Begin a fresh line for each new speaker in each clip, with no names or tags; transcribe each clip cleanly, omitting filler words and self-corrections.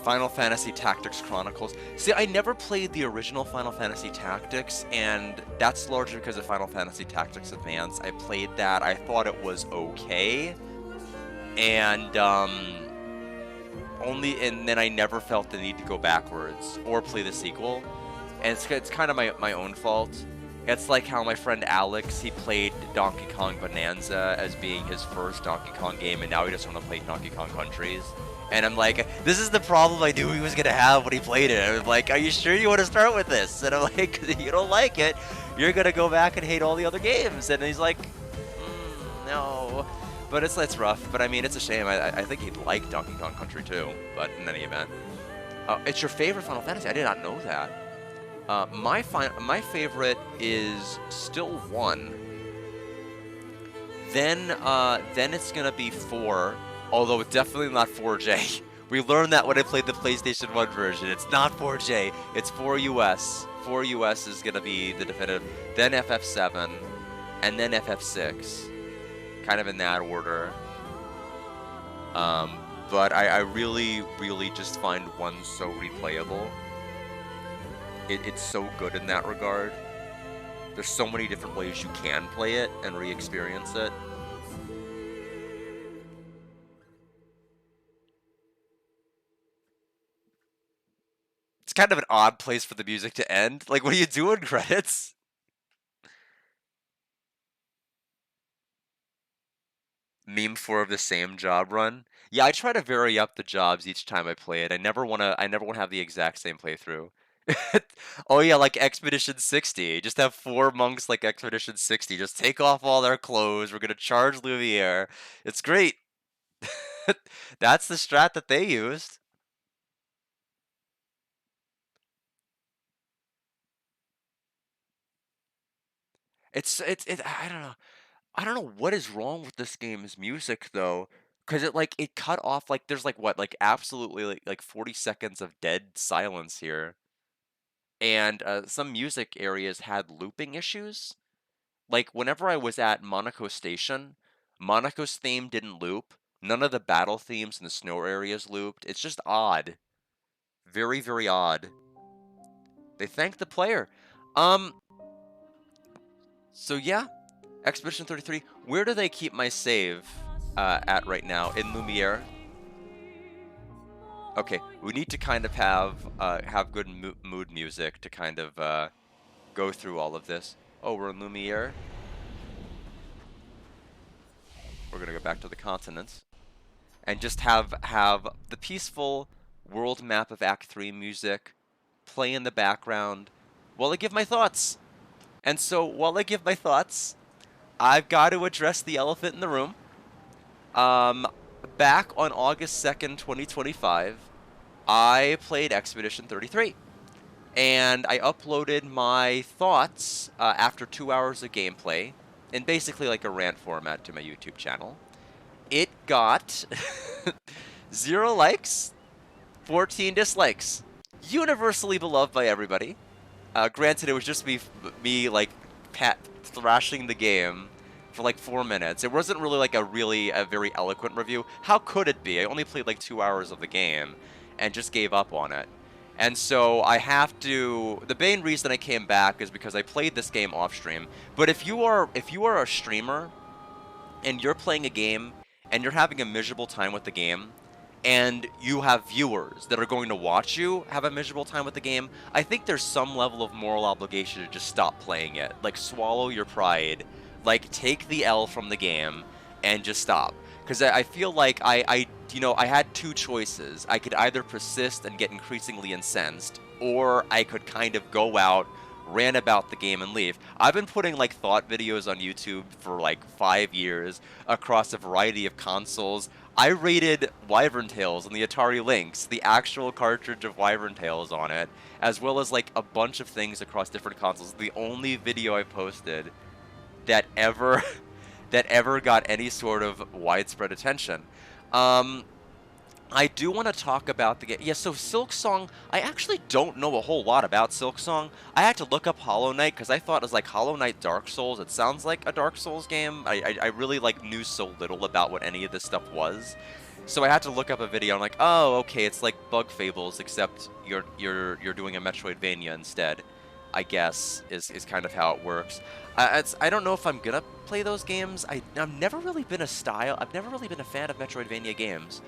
Final Fantasy Tactics Chronicles. See, I never played the original Final Fantasy Tactics, and that's largely because of Final Fantasy Tactics Advance. I played that. I thought it was okay, and and then I never felt the need to go backwards or play the sequel. And it's kind of my own fault. It's like how my friend Alex, he played Donkey Kong Bonanza as being his first Donkey Kong game, and now he doesn't want to play Donkey Kong Countries. And I'm like, this is the problem I knew he was going to have when he played it. I'm like, are you sure you want to start with this? And I'm like, if you don't like it, you're going to go back and hate all the other games. And he's like, no. But it's rough. But I mean, it's a shame. I think he'd like Donkey Kong Country too. But in any event. It's your favorite Final Fantasy? I did not know that. My favorite is still 1. Then it's gonna be 4, although it's definitely not 4J. We learned that when I played the PlayStation 1 version. It's not 4J. It's 4US. 4US is gonna be the definitive. Then FF7, and then FF6, kind of in that order. But I really just find 1 so replayable. It's so good in that regard. There's so many different ways you can play it and re-experience it. It's kind of an odd place for the music to end. Like, what are you doing, credits? Meme 4 of the same job run. Yeah, I try to vary up the jobs each time I play it. I never wanna have the exact same playthrough. Oh yeah, like Expedition 60. Just have 4 monks like Expedition 60. Just take off all their clothes. We're gonna charge Lumiere. It's great. That's the strat that they used. I don't know. I don't know what is wrong with this game's music though, because it cut off there's what absolutely like 40 seconds of dead silence here, and some music areas had looping issues. Like whenever I was at Monaco Station, Monaco's theme didn't loop. None of the battle themes in the snow areas looped. It's just odd, very odd. They thanked the player. Um. So yeah. Expedition 33, where do they keep my save at right now? In Lumiere? Okay, we need to kind of have good mood music to kind of go through all of this. Oh, we're in Lumiere. We're gonna go back to the continents. And just have the peaceful world map of Act 3 music play in the background while I give my thoughts. And so, while I give my thoughts, I've got to address the elephant in the room. Back on August 2nd, 2025, I played Expedition 33. And I uploaded my thoughts after 2 hours of gameplay in basically like a rant format to my YouTube channel. It got 0 likes, 14 dislikes. Universally beloved by everybody. Granted, it was just me like thrashing the game for like 4 minutes. It wasn't really like a very eloquent review. How could it be? I only played like 2 hours of the game and just gave up on it. And so I have to. The main reason I came back is because I played this game off stream. But if you are a streamer and you're playing a game and you're having a miserable time with the game, and you have viewers that are going to watch you have a miserable time with the game, I think there's some level of moral obligation to just stop playing it. Like, swallow your pride. Like, take the L from the game and just stop. Because I feel like I had 2 choices. I could either persist and get increasingly incensed, or I could kind of go out, rant about the game, and leave. I've been putting like thought videos on YouTube for like 5 years across a variety of consoles. I rated Wyvern Tales on the Atari Lynx, the actual cartridge of Wyvern Tales on it, as well as like a bunch of things across different consoles. The only video I posted that ever got any sort of widespread attention. I do want to talk about the game. Yeah, so Silksong, I actually don't know a whole lot about Silksong. I had to look up Hollow Knight because I thought it was like Hollow Knight Dark Souls. It sounds like a Dark Souls game. I really like knew so little about what any of this stuff was. So I had to look up a video. I'm like, oh, okay, it's like Bug Fables, except you're doing a Metroidvania instead. I guess is kind of how it works. I don't know if I'm gonna play those games. I've never really been I've never really been a fan of Metroidvania games.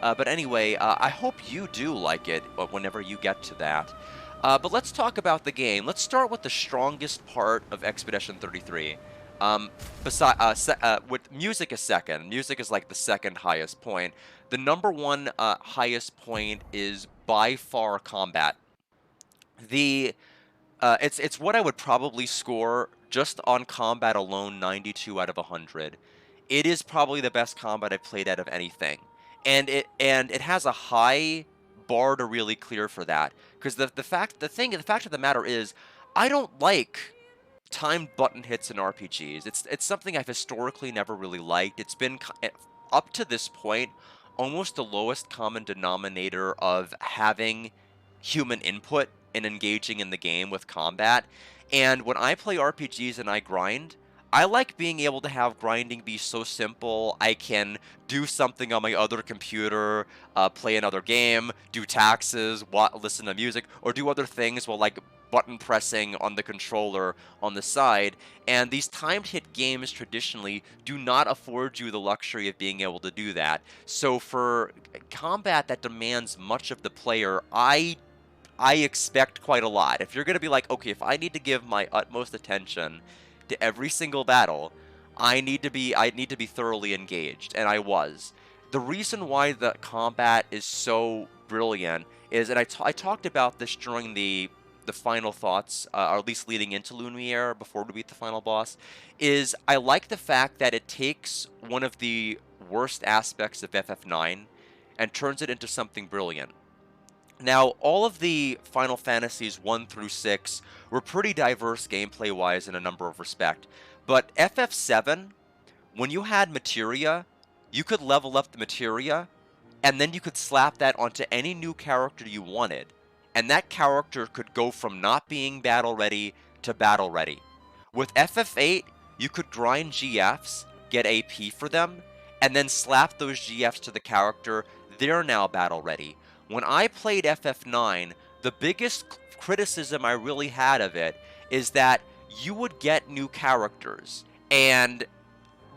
But anyway, I hope you do like it whenever you get to that. But let's talk about the game. Let's start with the strongest part of Expedition 33. Um, with music is second. Music is like the second highest point. The number one highest point is by far combat. The it's what I would probably score just on combat alone, 92 out of 100. It is probably the best combat I've played out of anything, and it has a high bar to really clear for that. Because the fact of the matter is, I don't like timed button hits in RPGs. It's something I've historically never really liked. It's been up to this point almost the lowest common denominator of having human input and engaging in the game with combat. And when I play RPGs and I grind, I like being able to have grinding be so simple. I can do something on my other computer, play another game, do taxes, listen to music, or do other things while like button pressing on the controller on the side. And these timed hit games traditionally do not afford you the luxury of being able to do that. So for combat that demands much of the player, I expect quite a lot. If you're going to be like, okay, if I need to give my utmost attention to every single battle, I need to be thoroughly engaged, and I was. The reason why the combat is so brilliant is, and I talked about this during the final thoughts, or at least leading into Lumiere before we beat the final boss, is I like the fact that it takes one of the worst aspects of FF9 and turns it into something brilliant. Now, all of the Final Fantasies 1 through 6 were pretty diverse gameplay-wise in a number of respects, but FF7, when you had materia, you could level up the materia, and then you could slap that onto any new character you wanted, and that character could go from not being battle ready to battle ready. With FF8, you could grind GFs, get AP for them, and then slap those GFs to the character. They're now battle ready. When I played FF9, the biggest criticism I really had of it is that you would get new characters, and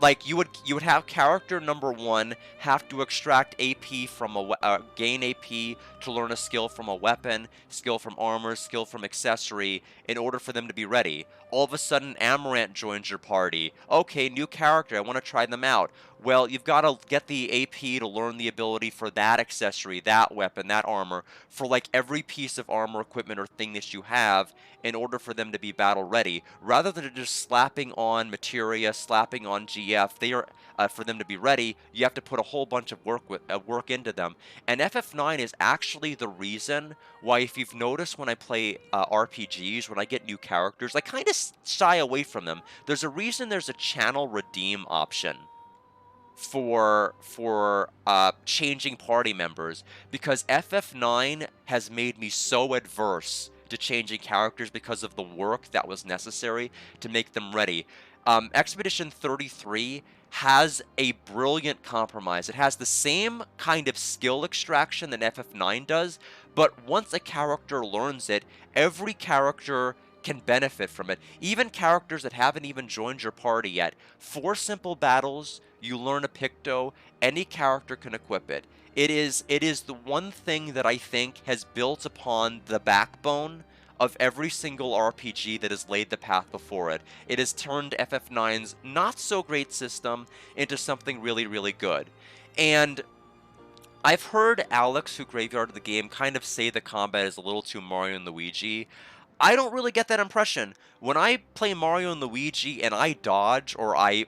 like you would have character number one have to extract AP from gain AP to learn a skill from a weapon, skill from armor, skill from accessory in order for them to be ready. All of a sudden, Amarant joins your party. Okay, new character, I want to try them out. Well, you've got to get the AP to learn the ability for that accessory, that weapon, that armor, for like every piece of armor, equipment, or thing that you have in order for them to be battle ready, rather than just slapping on materia, slapping on GF. They are for them to be ready. You have to put a whole bunch of work into them. And FF9 is actually the reason why, if you've noticed, when I play RPGs, when I get new characters, I kind of shy away from them. There's a reason there's a channel redeem option for changing party members, because FF9 has made me so adverse to changing characters because of the work that was necessary to make them ready. Expedition 33 has a brilliant compromise. It has the same kind of skill extraction that FF9 does, but once a character learns it, every character can benefit from it. Even characters that haven't even joined your party yet. 4 simple battles, you learn a Picto, any character can equip it. It is the one thing that I think has built upon the backbone of every single RPG that has laid the path before it. It has turned FF9's not so great system into something really, really good. And I've heard Alex, who graveyarded the game, kind of say the combat is a little too Mario and Luigi. I don't really get that impression. When I play Mario and Luigi and I dodge, or I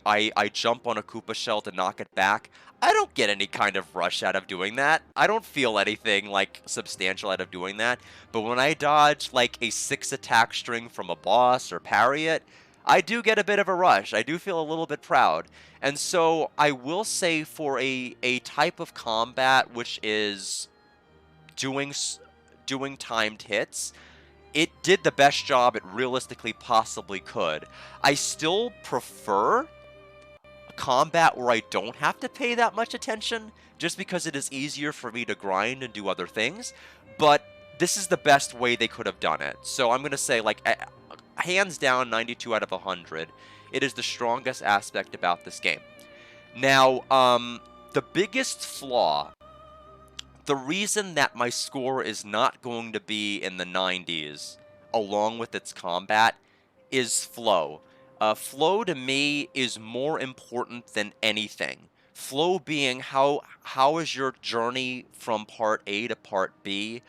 jump on a Koopa shell to knock it back, I don't get any kind of rush out of doing that. I don't feel anything like substantial out of doing that. But when I dodge like a 6 attack string from a boss or parry it, I do get a bit of a rush. I do feel a little bit proud. And so I will say, for a type of combat which is doing timed hits, it did the best job it realistically possibly could. I still prefer combat where I don't have to pay that much attention just because it is easier for me to grind and do other things, but this is the best way they could have done it. So I'm going to say, like, hands down, 92 out of 100. It is the strongest aspect about this game. Now, the biggest flaw, the reason that my score is not going to be in the 90s, along with its combat, is flow. Flow to me is more important than anything. Flow being how is your journey from part A to part B?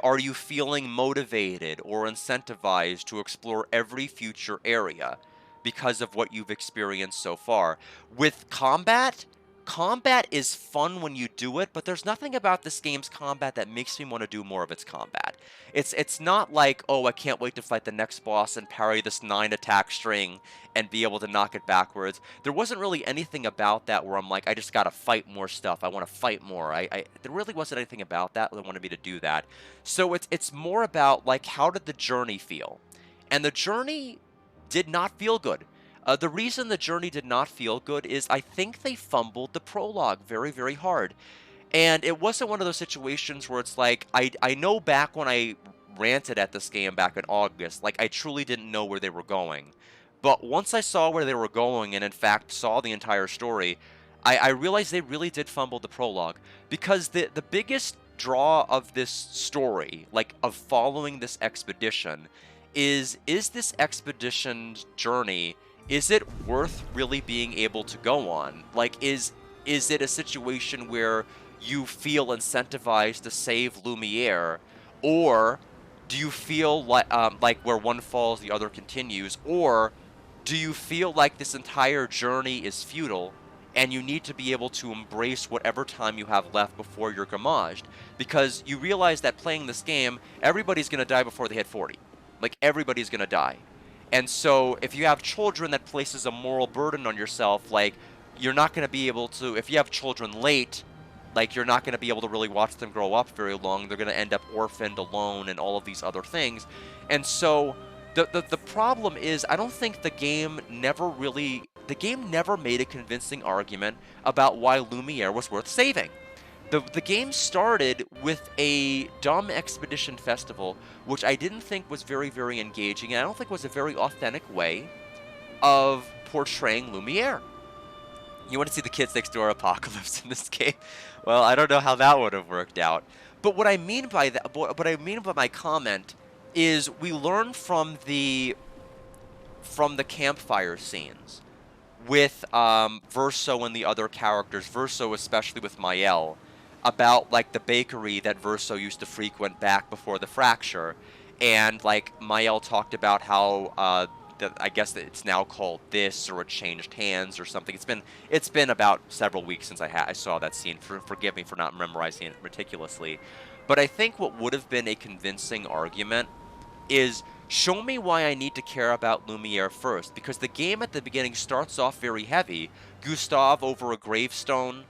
Are you feeling motivated or incentivized to explore every future area because of what you've experienced so far? With combat, combat is fun when you do it, but there's nothing about this game's combat that makes me want to do more of its combat. It's not like, oh, I can't wait to fight the next boss and parry this 9 attack string and be able to knock it backwards. There wasn't really anything about that where I'm like, I just gotta fight more stuff. I want to fight more. There really wasn't anything about that that wanted me to do that. So it's more about, like, how did the journey feel? And the journey did not feel good. The reason the journey did not feel good is I think they fumbled the prologue very, very hard. And it wasn't one of those situations where it's like, I know back when I ranted at this game back in August, like, I truly didn't know where they were going. But once I saw where they were going and in fact saw the entire story, I realized they really did fumble the prologue. Because the biggest draw of this story, like, of following this expedition, is this expedition's journey, is it worth really being able to go on? Like, is it a situation where you feel incentivized to save Lumiere, or do you feel like where one falls, the other continues, or do you feel like this entire journey is futile and you need to be able to embrace whatever time you have left before you're gommaged? Because you realize that playing this game, everybody's going to die before they hit 40. Like, everybody's going to die. And so if you have children, that places a moral burden on yourself. Like, you're not going to be able to, if you have children late, like, you're not going to be able to really watch them grow up very long. They're going to end up orphaned, alone, and all of these other things. And so the problem is, I don't think the game never made a convincing argument about why Lumiere was worth saving. The game started with a dumb expedition festival, which I didn't think was very, very engaging, and I don't think was a very authentic way of portraying Lumiere. You want to see the kids next door apocalypse in this game? Well, I don't know how that would have worked out. But what I mean by that, what I mean by my comment, is we learn from the campfire scenes with Verso and the other characters, Verso especially with Mael, about, like, the bakery that Verso used to frequent back before the fracture. And, like, Mael talked about how I guess that it's now called this, or it changed hands or something. It's been about several weeks since I saw that scene. Forgive me for not memorizing it meticulously. But I think what would have been a convincing argument is, show me why I need to care about Lumiere first, because the game at the beginning starts off very heavy. Gustave over a gravestone,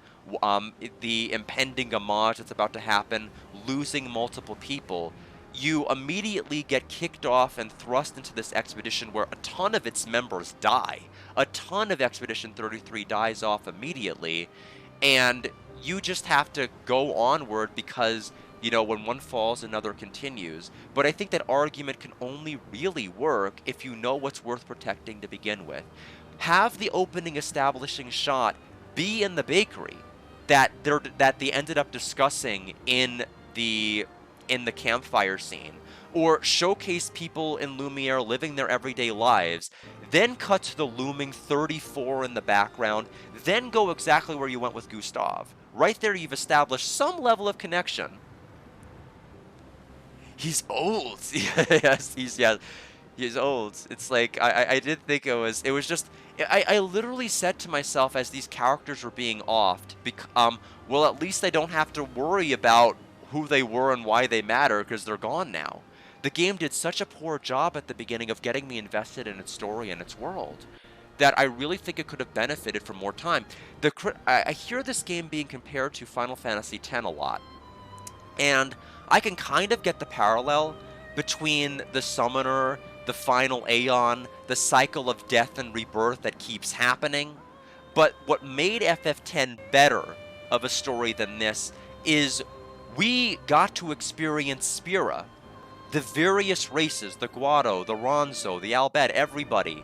the impending homage that's about to happen, losing multiple people. You immediately get kicked off and thrust into this expedition where a ton of its members die. A ton of Expedition 33 dies off immediately, and you just have to go onward because, you know, when one falls, another continues. But I think that argument can only really work if you know what's worth protecting to begin with. Have the opening establishing shot be in the bakery that they ended up discussing in the campfire scene, or showcase people in Lumiere living their everyday lives, then cut to the looming 34 in the background, then go exactly where you went with Gustave. Right there, you've established some level of connection. He's old. Yes, he's old. It's like, I did think it was just, I literally said to myself as these characters were being offed, well, at least I don't have to worry about who they were and why they matter, because they're gone now. The game did such a poor job at the beginning of getting me invested in its story and its world that I really think it could have benefited from more time. I hear this game being compared to Final Fantasy X a lot, and I can kind of get the parallel between the Summoner, the Final Aeon, the cycle of death and rebirth that keeps happening. But what made FF10 better of a story than this is we got to experience Spira, the various races, the Guado, the Ronzo, the Albed, everybody,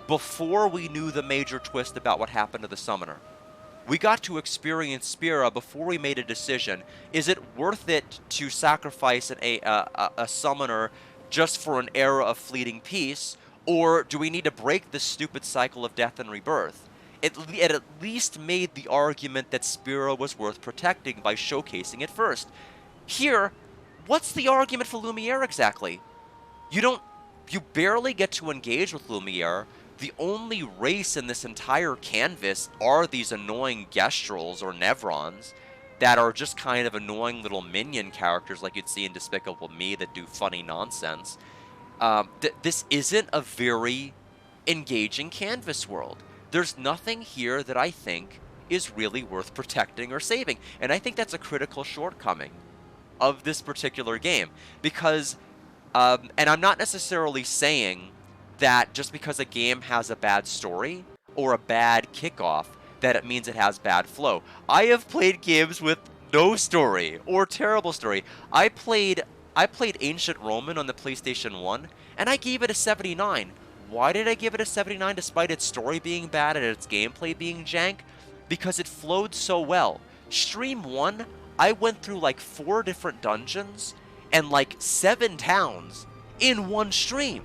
before we knew the major twist about what happened to the Summoner. We got to experience Spira before we made a decision. Is it worth it to sacrifice a Summoner just for an era of fleeting peace, or do we need to break this stupid cycle of death and rebirth? It at least made the argument that Spira was worth protecting by showcasing it first. Here, what's the argument for Lumiere exactly? You barely get to engage with Lumiere. The only race in this entire canvas are these annoying Gestrels or Nevrons that are just kind of annoying little minion characters like you'd see in Despicable Me that do funny nonsense. This isn't a very engaging canvas world. There's nothing here that I think is really worth protecting or saving, and I think that's a critical shortcoming of this particular game, because, and I'm not necessarily saying that just because a game has a bad story or a bad kickoff, that it means it has bad flow. I have played games with no story or terrible story. I played Ancient Roman on the PlayStation 1, and I gave it a 79. Why did I give it a 79 despite its story being bad and its gameplay being jank? Because it flowed so well. Stream 1, I went through like 4 different dungeons and like 7 towns in one stream.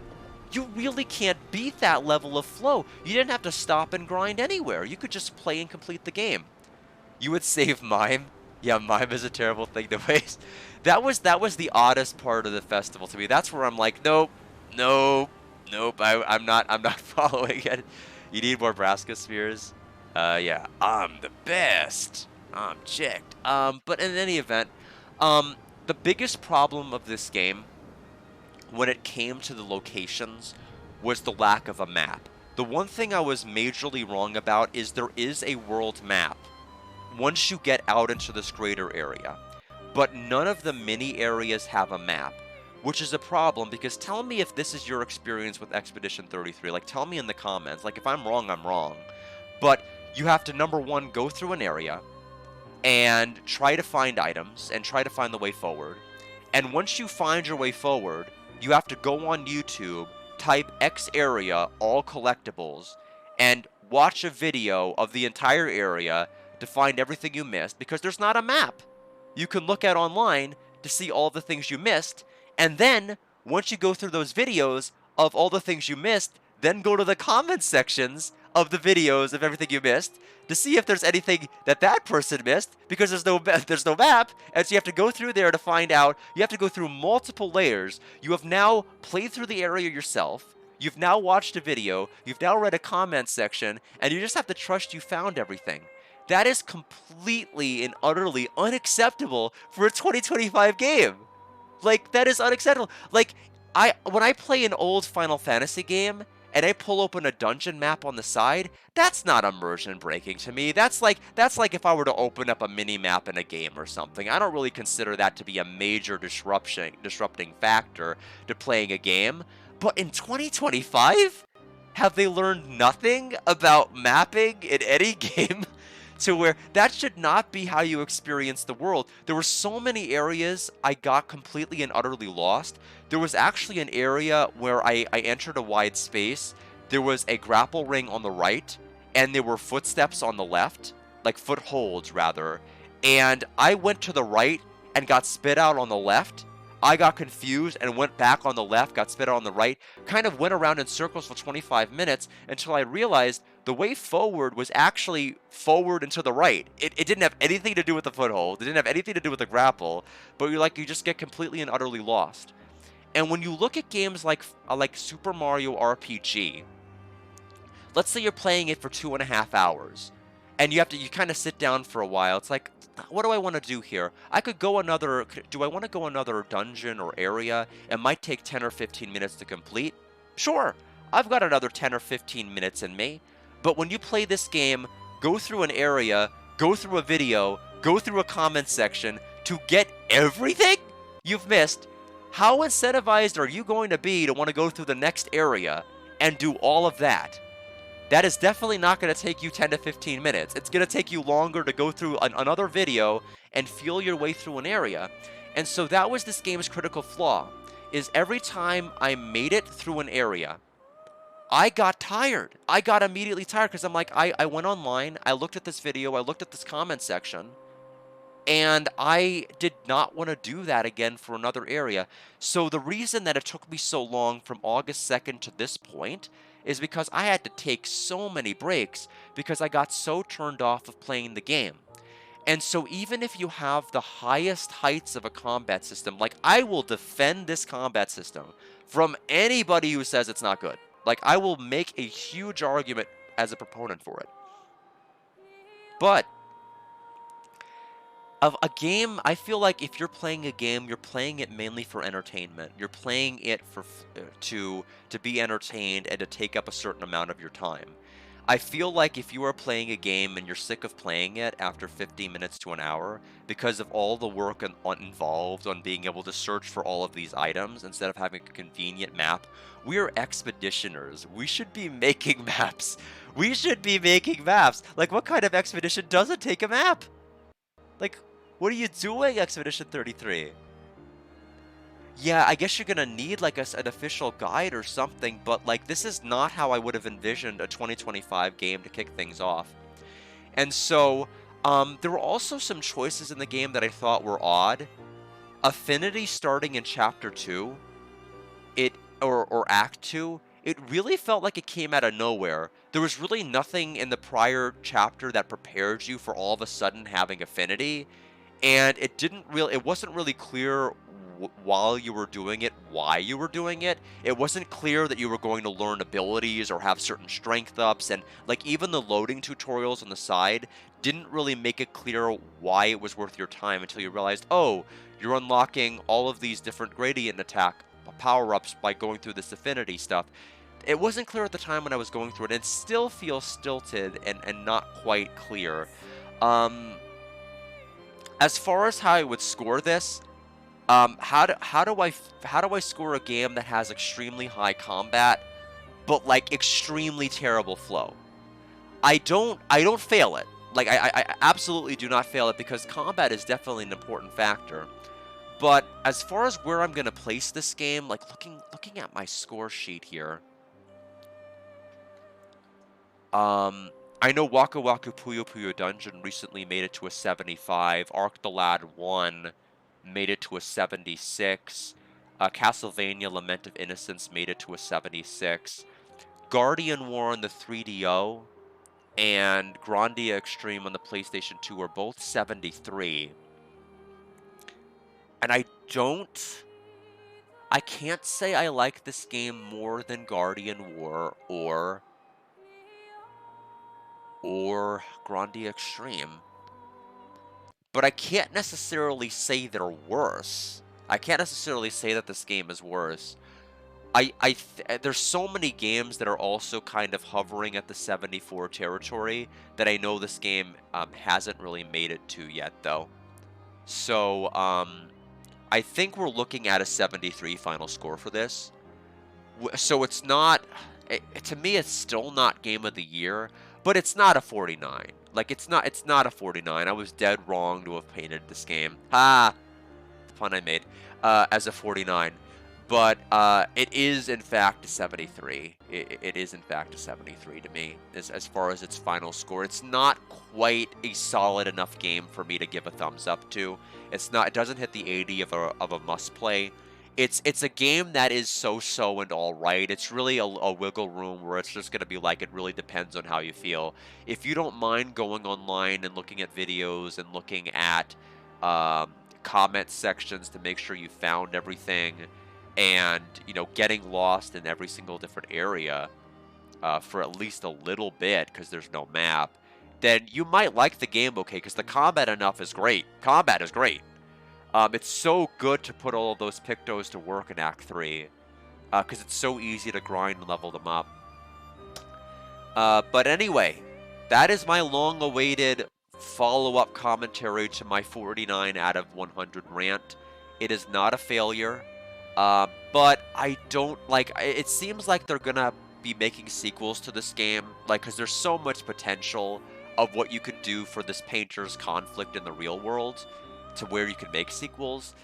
You really can't beat that level of flow. You didn't have to stop and grind anywhere. You could just play and complete the game. You would save Mime. Yeah, Mime is a terrible thing to waste. That was the oddest part of the festival to me. That's where I'm like, nope. I'm not following it. You need more Braska spheres. Yeah, I'm the best. I'm checked. But in any event, the biggest problem of this game, when it came to the locations, was the lack of a map. The one thing I was majorly wrong about is there is a world map once you get out into this greater area, but none of the mini areas have a map, which is a problem, because tell me if this is your experience with Expedition 33. Like, tell me in the comments. Like, if I'm wrong, I'm wrong. But you have to, number one, go through an area and try to find items and try to find the way forward. And once you find your way forward, you have to go on YouTube, type X area, all collectibles, and watch a video of the entire area to find everything you missed, because there's not a map you can look at online to see all the things you missed. And then, once you go through those videos of all the things you missed, then go to the comment sections of the videos of everything you missed to see if there's anything that person missed, because there's no map, and so you have to go through there to find out. You have to go through multiple layers. You have now played through the area yourself. You've now watched a video. You've now read a comment section, and you just have to trust you found everything. That is completely and utterly unacceptable for a 2025 game. Like, that is unacceptable. Like, when I play an old Final Fantasy game and I pull open a dungeon map on the side, that's not immersion breaking to me. That's like if I were to open up a mini map in a game or something. I don't really consider that to be a major disrupting factor to playing a game. But in 2025, have they learned nothing about mapping in any game? To where that should not be how you experience the world. There were so many areas I got completely and utterly lost. There was actually an area where I entered a wide space. There was a grapple ring on the right, and there were footsteps on the left, like footholds rather. And I went to the right and got spit out on the left. I got confused and went back on the left, got spit out on the right, kind of went around in circles for 25 minutes until I realized the way forward was actually forward and to the right. It didn't have anything to do with the foothold. It didn't have anything to do with the grapple, but you just get completely and utterly lost. And when you look at games like Super Mario RPG, let's say you're playing it for 2.5 hours, and you kind of sit down for a while. It's like, what do I want to do here? Do I want to go another dungeon or area? It might take 10 or 15 minutes to complete. Sure, I've got another 10 or 15 minutes in me. But when you play this game, go through an area, go through a video, go through a comment section to get everything you've missed, how incentivized are you going to be to want to go through the next area and do all of that? that is definitely not going to take you 10 to 15 minutes. It's going to take you longer to go through another video and feel your way through an area. And so that was this game's critical flaw, is every time I made it through an area, I got tired. I got immediately tired because I'm like, I went online, I looked at this video, I looked at this comment section, and I did not want to do that again for another area. So the reason that it took me so long from August 2nd to this point is because I had to take so many breaks because I got so turned off of playing the game. And so even if you have the highest heights of a combat system, like I will defend this combat system from anybody who says it's not good. Like I will make a huge argument as a proponent for it. But of a game, I feel like if you're playing a game, you're playing it mainly for entertainment. You're playing it for to be entertained and to take up a certain amount of your time. I feel like if you are playing a game and you're sick of playing it after 15 minutes to an hour because of all the work involved on being able to search for all of these items instead of having a convenient map, we are expeditioners. We should be making maps. We should be making maps. Like, what kind of expedition doesn't take a map? Like, what are you doing, Expedition 33? Yeah, I guess you're gonna need like an official guide or something, but like this is not how I would have envisioned a 2025 game to kick things off. And so, there were also some choices in the game that I thought were odd. Affinity starting in Chapter 2, or Act 2, it really felt like it came out of nowhere. There was really nothing in the prior chapter that prepared you for all of a sudden having affinity, and it wasn't really clear while you were doing it why you were doing it. It wasn't clear that you were going to learn abilities or have certain strength ups, and like even the loading tutorials on the side didn't really make it clear why it was worth your time until you realized, oh, you're unlocking all of these different gradient attack power-ups by going through this affinity stuff. It wasn't clear at the time when I was going through it, and it still feels stilted and not quite clear. As far as how I would score this, how do I score a game that has extremely high combat, but like extremely terrible flow? I don't fail it. Like I absolutely do not fail it because combat is definitely an important factor. But as far as where I'm gonna place this game, like looking at my score sheet here, I know Waka Waka Puyo Puyo Dungeon recently made it to a 75. Arc the Lad 1 made it to a 76. Castlevania Lament of Innocence made it to a 76. Guardian War on the 3DO and Grandia Extreme on the PlayStation 2 are both 73. And I can't say I like this game more than Guardian War or Grandia Extreme. But I can't necessarily say they're worse. I can't necessarily say that this game is worse. There's so many games that are also kind of hovering at the 74 territory that I know this game hasn't really made it to yet, though. So, I think we're looking at a 73 final score for this. So it's not, to me, it's still not Game of the Year, but it's not a 49. Like, it's not a 49. I was dead wrong to have painted this game. Ha! The pun I made. As a 49. But it is, in fact, a 73. It is, in fact, a 73 to me, as far as its final score. It's not quite a solid enough game for me to give a thumbs up to. It doesn't hit the 80 of a must-play. It's a game that is so-so and all right. It's really a wiggle room where it's just going to be like, it really depends on how you feel. If you don't mind going online and looking at videos and looking at comment sections to make sure you found everything, and, you know, getting lost in every single different area for at least a little bit because there's no map, then you might like the game okay, because the combat is great. Combat is great. It's so good to put all of those Pictos to work in Act 3 because it's so easy to grind and level them up. But anyway, that is my long-awaited follow-up commentary to my 49 out of 100 rant. It is not a failure. But I don't like, it seems like they're gonna be making sequels to this game, like, because there's so much potential of what you could do for this painter's conflict in the real world to where you could make sequels.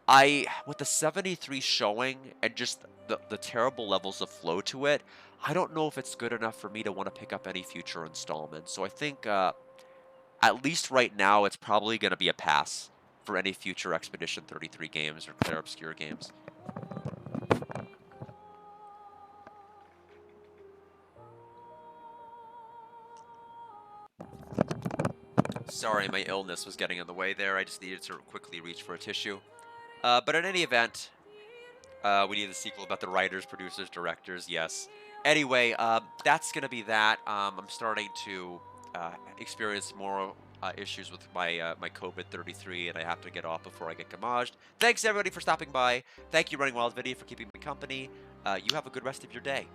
With the 73 showing and just the terrible levels of flow to it, I don't know if it's good enough for me to want to pick up any future installments. So I think, at least right now, it's probably going to be a pass for any future Expedition 33 games or Clair Obscur games. Sorry, my illness was getting in the way there. I just needed to quickly reach for a tissue. But in any event, we need a sequel about the writers, producers, directors. Yes. Anyway, that's gonna be that. I'm starting to experience more issues with my COVID 33, and I have to get off before I get gamaged. Thanks everybody for stopping by. Thank you, Running Wild Video, for keeping me company. You have a good rest of your day.